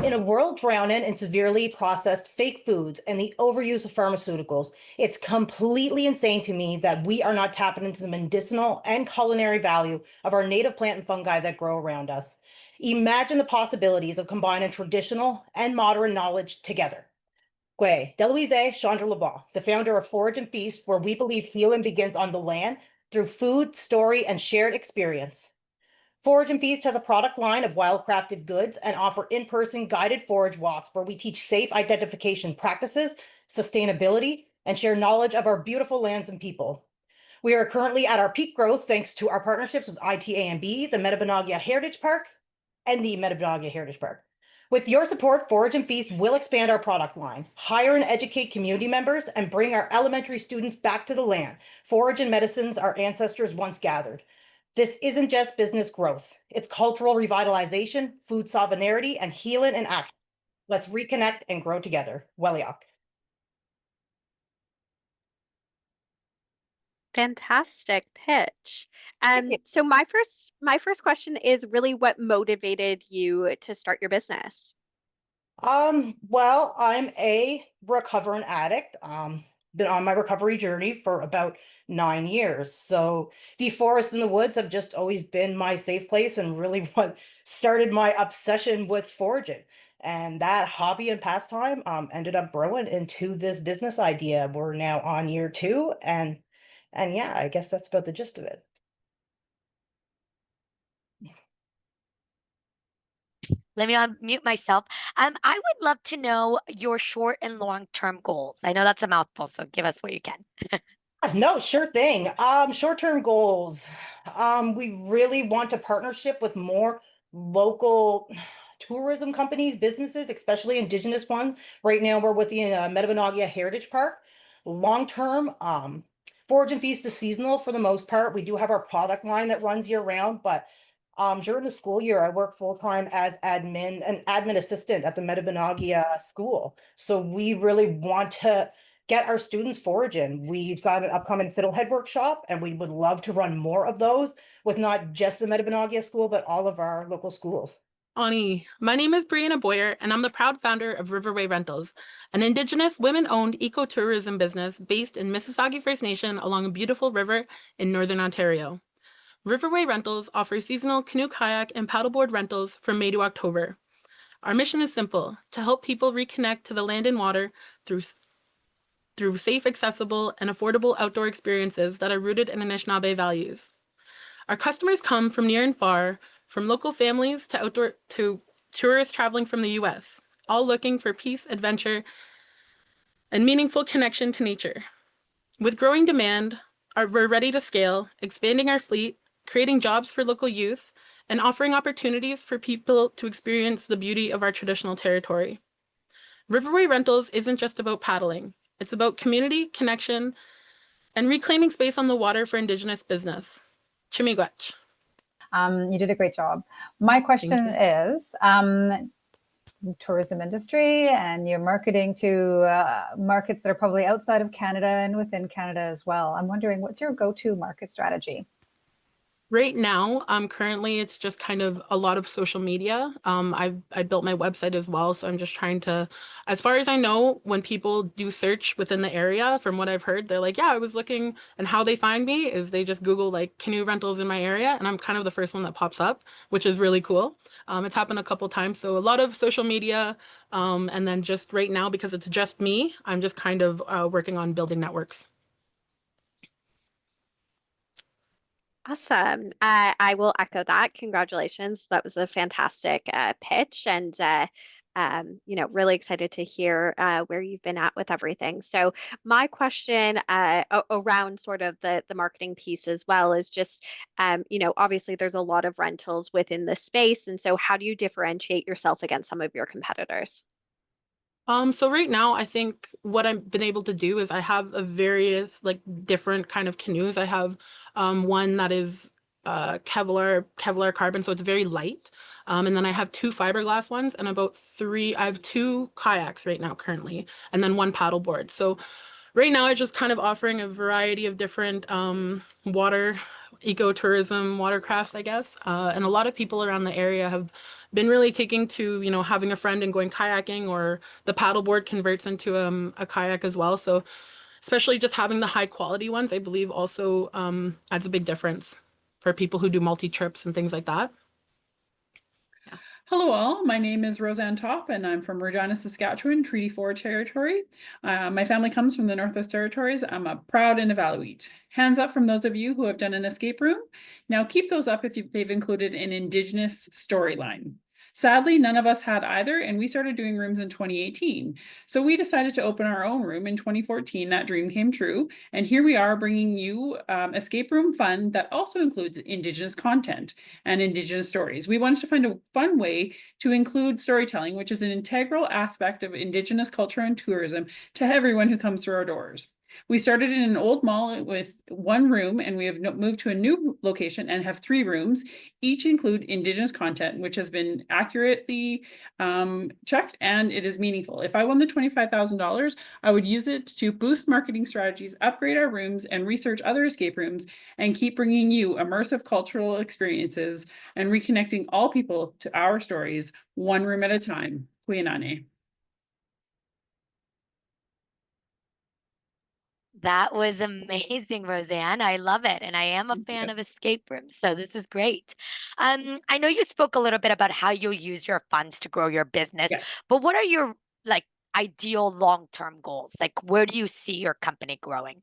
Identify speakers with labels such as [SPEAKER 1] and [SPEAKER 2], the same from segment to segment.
[SPEAKER 1] In a world drowning in severely processed fake foods and the overuse of pharmaceuticals, it's completely insane to me that we are not tapping into the medicinal and culinary value of our native plant and fungi that grow around us. Imagine the possibilities of combining traditional and modern knowledge together. Gwe, Deloise Chandra LeBlanc, the founder of Forage and Feast, where we believe healing begins on the land through food, story, and shared experience. Forage and Feast has a product line of wildcrafted goods and offer in-person guided forage walks where we teach safe identification practices, sustainability, and share knowledge of our beautiful lands and people. We are currently at our peak growth thanks to our partnerships with ITAMB, the Metabonagia Heritage Park, and the Metabonagia Heritage Park. With your support, Forage and Feast will expand our product line, hire and educate community members, and bring our elementary students back to the land, forage and medicines our ancestors once gathered. This isn't just business growth. It's cultural revitalization, food sovereignty, and healing in action. Let's reconnect and grow together. Weliak.
[SPEAKER 2] Fantastic pitch.
[SPEAKER 1] Thank you.
[SPEAKER 2] So my first question is really what motivated you to start your business?
[SPEAKER 1] Well, I'm a recovering addict. Been on my recovery journey for about 9 years. So the forest and the woods have just always been my safe place and really what started my obsession with foraging. And that hobby and pastime ended up growing into this business idea. We're now on year 2, and yeah, I guess that's about the gist of it.
[SPEAKER 3] Let me unmute myself. I would love to know your short and long-term goals. I know that's a mouthful, so give us what you can.
[SPEAKER 1] No, sure thing. Short-term goals. We really want a partnership with more local tourism companies, businesses, especially Indigenous ones. Right now, we're with the Metabonagia Heritage Park. Long-term, Forage and Feast is seasonal for the most part. We do have our product line that runs year-round, but during the school year, I work full-time as an admin assistant at the Metabonagia school. So we really want to get our students foraging. We've got an upcoming fiddlehead workshop, and we would love to run more of those with not just the Metabonagia school, but all of our local schools.
[SPEAKER 4] Ani, my name is Breanna Boyer, and I'm the proud founder of Riverway Rentals, an Indigenous women-owned ecotourism business based in Mississauga First Nation along a beautiful river in Northern Ontario. Riverway Rentals offers seasonal canoe, kayak, and paddleboard rentals from May to October. Our mission is simple: to help people reconnect to the land and water through safe, accessible, and affordable outdoor experiences that are rooted in Anishinaabe values. Our customers come from near and far, from local families to tourists traveling from the US, all looking for peace, adventure, and meaningful connection to nature. With growing demand, we're ready to scale, expanding our fleet, creating jobs for local youth, and offering opportunities for people to experience the beauty of our traditional territory. Riverway Rentals isn't just about paddling. It's about community, connection, and reclaiming space on the water for Indigenous business. Chimigwech.
[SPEAKER 5] You did a great job. My question is, tourism industry, and you're marketing to markets that are probably outside of Canada and within Canada as well. I'm wondering, what's your go-to market strategy?
[SPEAKER 4] Right now, currently it's just kind of a lot of social media. I built my website as well, so I'm just trying to, as far as I know, when people do search within the area, from what I've heard, they're like, yeah, I was looking, and how they find me is they just Google like canoe rentals in my area, and I'm kind of the first one that pops up, which is really cool. It's happened a couple times, so a lot of social media, and then just right now, because it's just me, I'm just kind of working on building networks.
[SPEAKER 2] Awesome. I will echo that. Congratulations. That was a fantastic pitch, and really excited to hear where you've been at with everything. So my question around sort of the marketing piece as well is just, obviously there's a lot of rentals within the space, and so how do you differentiate yourself against some of your competitors?
[SPEAKER 4] So right now, I think what I've been able to do is I have a various like different kind of canoes. I have one that is Kevlar carbon, so it's very light. And then I have 2 fiberglass ones and I have 2 kayaks right now currently, and then 1 paddleboard. So right now I'm just kind of offering a variety of different water ecotourism watercrafts, I guess. And a lot of people around the area have been really taking to, having a friend and going kayaking, or the paddleboard converts into a kayak as well. So especially just having the high quality ones, I believe also adds a big difference for people who do multi-trips and things like that.
[SPEAKER 6] Hello all, my name is Roseanne Topp and I'm from Regina, Saskatchewan, Treaty 4 territory. My family comes from the Northwest Territories. I'm a proud Inuvialuit. Hands up from those of you who have done an escape room. Now keep those up if they've included an Indigenous storyline. Sadly, none of us had either, and we started doing rooms in 2018. So we decided to open our own room in 2014. That dream came true. And here we are bringing you escape room fun that also includes Indigenous content and Indigenous stories. We wanted to find a fun way to include storytelling, which is an integral aspect of Indigenous culture and tourism, to everyone who comes through our doors. We started in an old mall with one room, and we have moved to a new location and have 3 rooms. Each include Indigenous content, which has been accurately checked, and it is meaningful. If I won the $25,000, I would use it to boost marketing strategies, upgrade our rooms, and research other escape rooms, and keep bringing you immersive cultural experiences and reconnecting all people to our stories, one room at a time. Kuinane.
[SPEAKER 3] That was amazing, Roseanne. I love it. And I am a
[SPEAKER 6] Thank
[SPEAKER 3] fan
[SPEAKER 6] you.
[SPEAKER 3] of escape rooms, so this is great. I know you spoke a little bit about how you'll use your funds to grow your business,
[SPEAKER 6] Yes.
[SPEAKER 3] but what are your like ideal long-term goals? Like where do you see your company growing?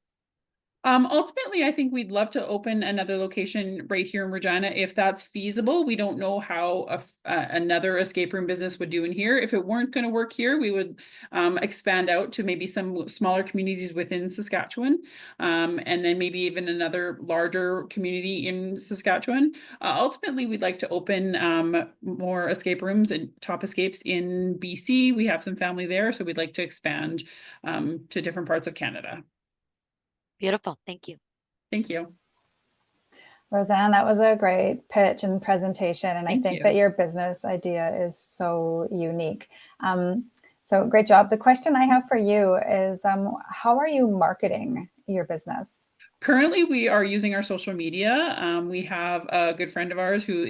[SPEAKER 6] Ultimately, I think we'd love to open another location right here in Regina if that's feasible. We don't know how another escape room business would do in here. If it weren't going to work here, we would expand out to maybe some smaller communities within Saskatchewan, and then maybe even another larger community in Saskatchewan. Ultimately, we'd like to open more escape rooms and Top Escapes in BC. We have some family there, so we'd like to expand to different parts of Canada.
[SPEAKER 3] Beautiful. Thank you.
[SPEAKER 6] Thank you.
[SPEAKER 5] Roseanne, that was a great pitch and presentation. And I
[SPEAKER 6] Thank
[SPEAKER 5] think
[SPEAKER 6] you.
[SPEAKER 5] that your business idea is so unique. So great job. The question I have for you is, how are you marketing your business?
[SPEAKER 6] Currently, we are using our social media. We have a good friend of ours who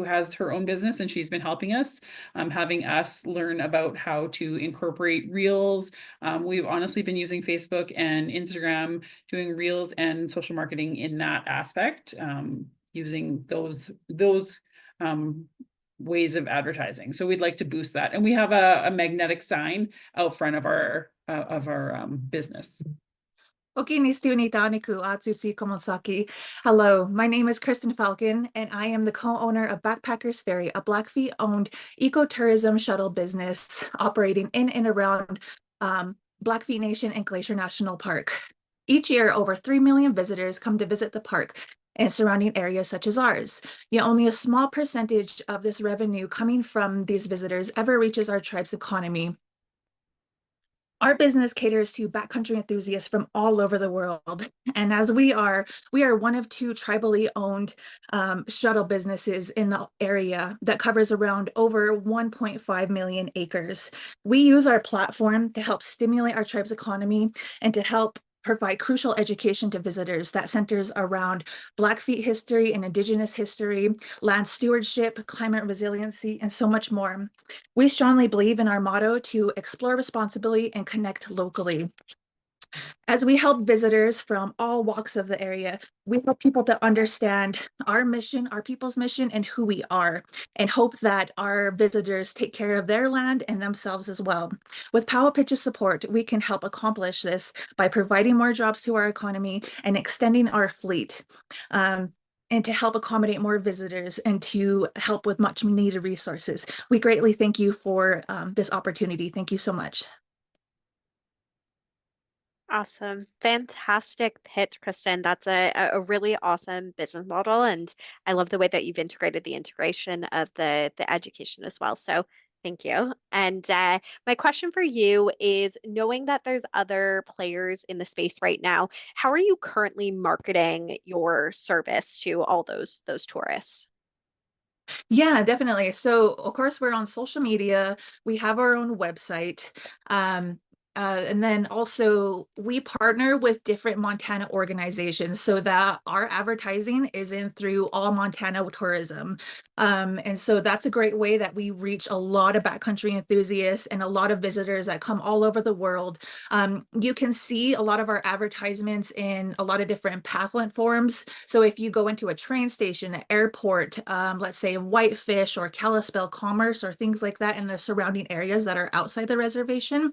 [SPEAKER 6] has her own business, and she's been helping us, having us learn about how to incorporate reels. We've honestly been using Facebook and Instagram, doing reels and social marketing in that aspect, using those ways of advertising. So we'd like to boost that, and we have a magnetic sign out front of our business.
[SPEAKER 7] Hello, my name is Christen Falcon, and I am the co-owner of Backpackers Ferry, a Blackfeet-owned ecotourism shuttle business operating in and around Blackfeet Nation and Glacier National Park. Each year, over 3 million visitors come to visit the park and surrounding areas such as ours. Yet only a small percentage of this revenue coming from these visitors ever reaches our tribe's economy. Our business caters to backcountry enthusiasts from all over the world. And as we are one of 2 tribally owned shuttle businesses in the area that covers around over 1.5 million acres. We use our platform to help stimulate our tribe's economy and to help provide crucial education to visitors that centers around Blackfeet history and Indigenous history, land stewardship, climate resiliency, and so much more. We strongly believe in our motto to explore responsibly and connect locally. As we help visitors from all walks of the area, we help people to understand our mission, our people's mission, and who we are, and hope that our visitors take care of their land and themselves as well. With Power Pitch's support, we can help accomplish this by providing more jobs to our economy and extending our fleet. And to help accommodate more visitors and to help with much needed resources. We greatly thank you for this opportunity. Thank you so much.
[SPEAKER 2] Awesome. Fantastic pitch, Kristen. That's a really awesome business model. And I love the way that you've integrated the integration of the education as well. So thank you. And my question for you is, knowing that there's other players in the space right now, how are you currently marketing your service to all those tourists?
[SPEAKER 7] Yeah, definitely. So of course we're on social media. We have our own website. And then also we partner with different Montana organizations so that our advertising is in through All Montana Tourism. And so that's a great way that we reach a lot of backcountry enthusiasts and a lot of visitors that come all over the world. You can see a lot of our advertisements in a lot of different Pathlet forms. So if you go into a train station, an airport, let's say Whitefish or Kalispell Commerce or things like that in the surrounding areas that are outside the reservation,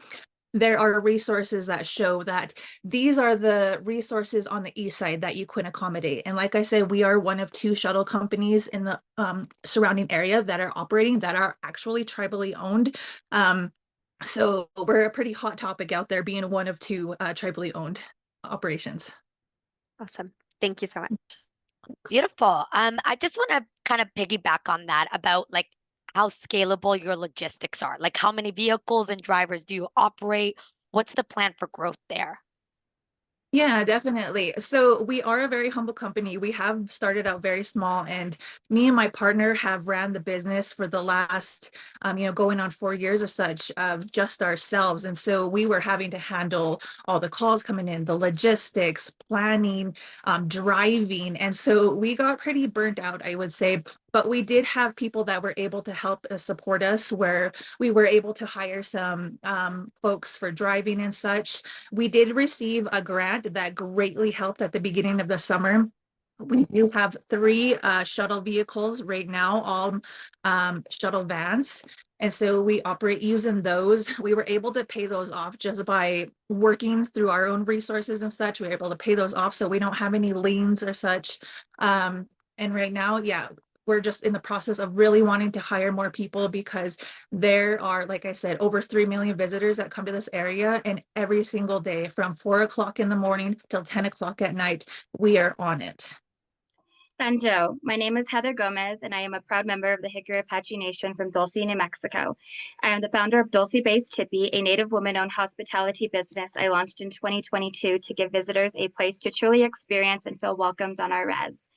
[SPEAKER 7] there are resources that show that these are the resources on the east side that you can accommodate. And like I said, we are one of 2 shuttle companies in the surrounding area that are operating, that are actually tribally owned. So we're a pretty hot topic out there, being one of 2 tribally owned operations.
[SPEAKER 2] Awesome. Thank you so much.
[SPEAKER 3] Beautiful. I just want to kind of piggyback on that about like how scalable your logistics are. Like how many vehicles and drivers do you operate? What's the plan for growth there?
[SPEAKER 7] Yeah, definitely. So we are a very humble company. We have started out very small, and me and my partner have ran the business for the last, going on 4 years or such of just ourselves. And so we were having to handle all the calls coming in, the logistics, planning, driving. And so we got pretty burnt out, I would say. But we did have people that were able to help support us, where we were able to hire some folks for driving and such. We did receive a grant that greatly helped at the beginning of the summer. We do have 3 shuttle vehicles right now, all shuttle vans. And so we operate using those. We were able to pay those off just by working through our own resources and such. We were able to pay those off, so we don't have any liens or such. And right now, yeah, we're just in the process of really wanting to hire more people, because there are, like I said, over 3 million visitors that come to this area, and every single day from 4 o'clock in the morning till 10 o'clock at night, we are on it.
[SPEAKER 8] Sanjo, my name is Heather Gomez, and I am a proud member of the Hickory Apache Nation from Dulce, New Mexico. I am the founder of Dulce Based Tippy, a Native woman-owned hospitality business I launched in 2022 to give visitors a place to truly experience and feel welcomed on our res.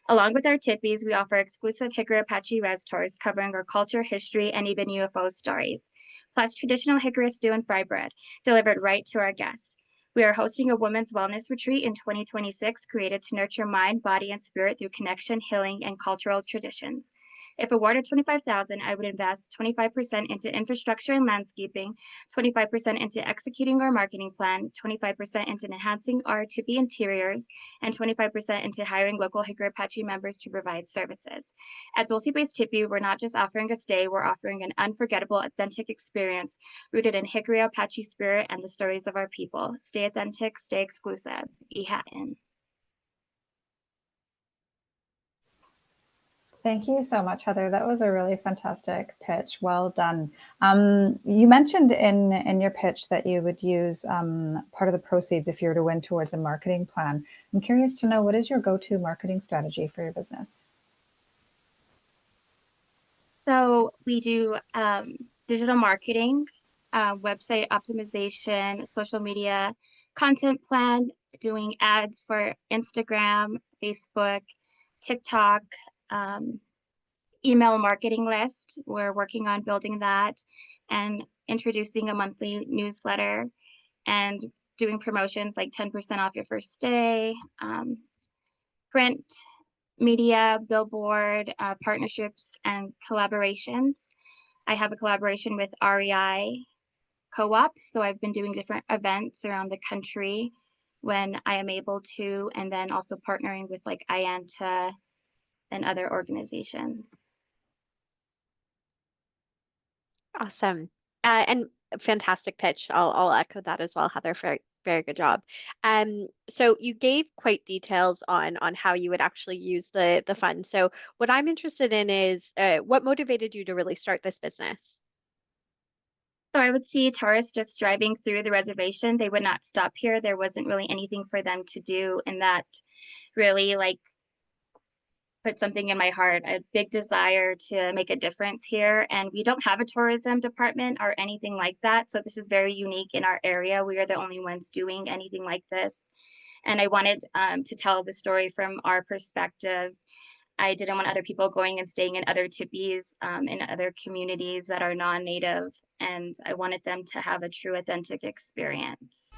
[SPEAKER 8] Along with our tippies, we offer exclusive Hickory Apache res tours covering our culture, history, and even UFO stories, plus traditional Hickory stew and fry bread delivered right to our guests. We are hosting a women's wellness retreat in 2026 created to nurture mind, body, and spirit through connection, healing, and cultural traditions. If awarded $25,000, I would invest 25% into infrastructure and landscaping, 25% into executing our marketing plan, 25% into enhancing our tippy interiors, and 25% into hiring local Hickory Apache members to provide services. At Dulce Based Tippy, we're not just offering a stay, we're offering an unforgettable, authentic experience rooted in Hickory Apache spirit and the stories of our people. Stay authentic, stay exclusive. Hatton.
[SPEAKER 5] Thank you so much, Heather. That was a really fantastic pitch. Well done. You mentioned in your pitch that you would use part of the proceeds if you were to win towards a marketing plan. I'm curious to know, what is your go-to marketing strategy for your business?
[SPEAKER 8] So we do digital marketing, website optimization, social media, content plan, doing ads for Instagram, Facebook, TikTok, email marketing list. We're working on building that and introducing a monthly newsletter and doing promotions like 10% off your first day, print, media, billboard, partnerships, and collaborations. I have a collaboration with REI Co-op, so I've been doing different events around the country when I am able to, and then also partnering with like IANTA and other organizations.
[SPEAKER 2] Awesome. And fantastic pitch. I'll echo that as well, Heather. Very good job. So you gave quite details on how you would actually use the fund. So what I'm interested in is what motivated you to really start this business?
[SPEAKER 8] So I would see tourists just driving through the reservation. They would not stop here. There wasn't really anything for them to do, and that really like put something in my heart, a big desire to make a difference here. And we don't have a tourism department or anything like that. So this is very unique in our area. We are the only ones doing anything like this. And I wanted to tell the story from our perspective. I didn't want other people going and staying in other tipis in other communities that are non-native, and I wanted them to have a true, authentic experience.